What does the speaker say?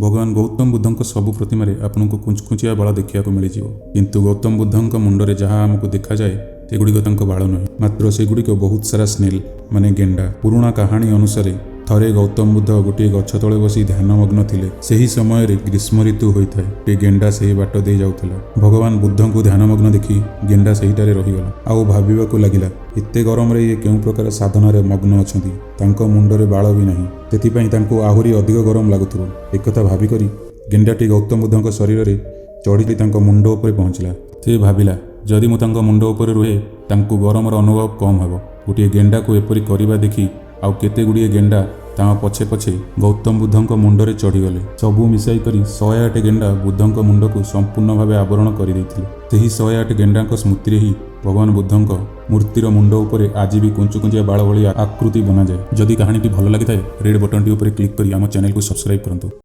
भगवान गौतम बुद्धଙ୍କ ସବୁ ପ୍ରତିମାରେ ଆପଣଙ୍କୁ କୁଞ୍ଚକୁଞ୍ଚିଆ ବାଳ ଦେଖିବାକୁ ମିଳିଯିବ। କିନ୍ତୁ ଗୌତମ ବୁଦ୍ଧଙ୍କ ମୁଣ୍ଡରେ ଯାହା ଆମକୁ ଦେଖାଯାଏ ସେଗୁଡ଼ିକ ତାଙ୍କ ବାଳ ନୁହେଁ, ମାତ୍ର ସେଗୁଡ଼ିକ ବହୁତ ସାରା ସ୍ନେଲ ମାନେ ଗେଣ୍ଡା। ପୁରୁଣା କାହାଣୀ ଅନୁସାରେ ଥରେ ଗୌତମ ବୁଦ୍ଧ ଗୋଟିଏ ଗଛ ତଳେ ବସି ଧ୍ୟାନମଗ୍ନ ଥିଲେ। ସେହି ସମୟରେ ଗ୍ରୀଷ୍ମ ଋତୁ ହୋଇଥାଏ। ଗୋଟିଏ ଗେଣ୍ଡା ସେହି ବାଟ ଦେଇ ଯାଉଥିଲା। ଭଗବାନ ବୁଦ୍ଧଙ୍କୁ ଧ୍ୟାନମଗ୍ନ ଦେଖି ଗେଣ୍ଡା ସେହିଠାରେ ରହିଗଲା ଆଉ ଭାବିବାକୁ ଲାଗିଲା, ଏତେ ଗରମରେ ଇଏ କେଉଁ ପ୍ରକାର ସାଧନାରେ ମଗ୍ନ ଅଛନ୍ତି। ତାଙ୍କ ମୁଣ୍ଡରେ ବାଳ ବି ନାହିଁ, ସେଥିପାଇଁ ତାଙ୍କୁ ଆହୁରି ଅଧିକ ଗରମ ଲାଗୁଥିବ। ଏକଥା ଭାବିକରି ଗେଣ୍ଡାଟି ଗୌତମ ବୁଦ୍ଧଙ୍କ ଶରୀରରେ ଚଢ଼ି ତାଙ୍କ ମୁଣ୍ଡ ଉପରେ ପହଞ୍ଚିଲା। ସେ ଭାବିଲା, ଯଦି ମୁଁ ତାଙ୍କ ମୁଣ୍ଡ ଉପରେ ରୁହେ ତାଙ୍କୁ ଗରମର ଅନୁଭବ କମ୍ ହେବ। ଗୋଟିଏ ଗେଣ୍ଡାକୁ ଏପରି କରିବା ଦେଖି ଆଉ କେତେଗୁଡ଼ିଏ ଗେଣ୍ଡା ତାଙ୍କ ପଛେ ପଛେ ଗୌତମ ବୁଦ୍ଧଙ୍କ ମୁଣ୍ଡରେ ଚଢ଼ିଗଲେ। ସବୁ ମିଶାଇ କରି 108 ଗେଣ୍ଡା ବୁଦ୍ଧଙ୍କ ମୁଣ୍ଡକୁ ସମ୍ପୂର୍ଣ୍ଣ ଭାବେ ଆବରଣ କରିଦେଇଥିଲେ। ସେହି 108 ଗେଣ୍ଡାଙ୍କ ସ୍ମୃତିରେ ହିଁ ଭଗବାନ ବୁଦ୍ଧଙ୍କ ମୂର୍ତ୍ତିର ମୁଣ୍ଡ ଉପରେ ଆଜି ବି କୁଞ୍ଚକୁଞ୍ଚିଆ ବାଳ ଭଳି ଆକୃତି ବନାଯାଏ। ଯଦି କାହାଣୀଟି ଭଲ ଲାଗିଥାଏ ରେଡ୍ ବଟନଟି ଉପରେ କ୍ଲିକ୍ କରି ଆମ ଚ୍ୟାନେଲକୁ ସବସ୍କ୍ରାଇବ୍ କରନ୍ତୁ।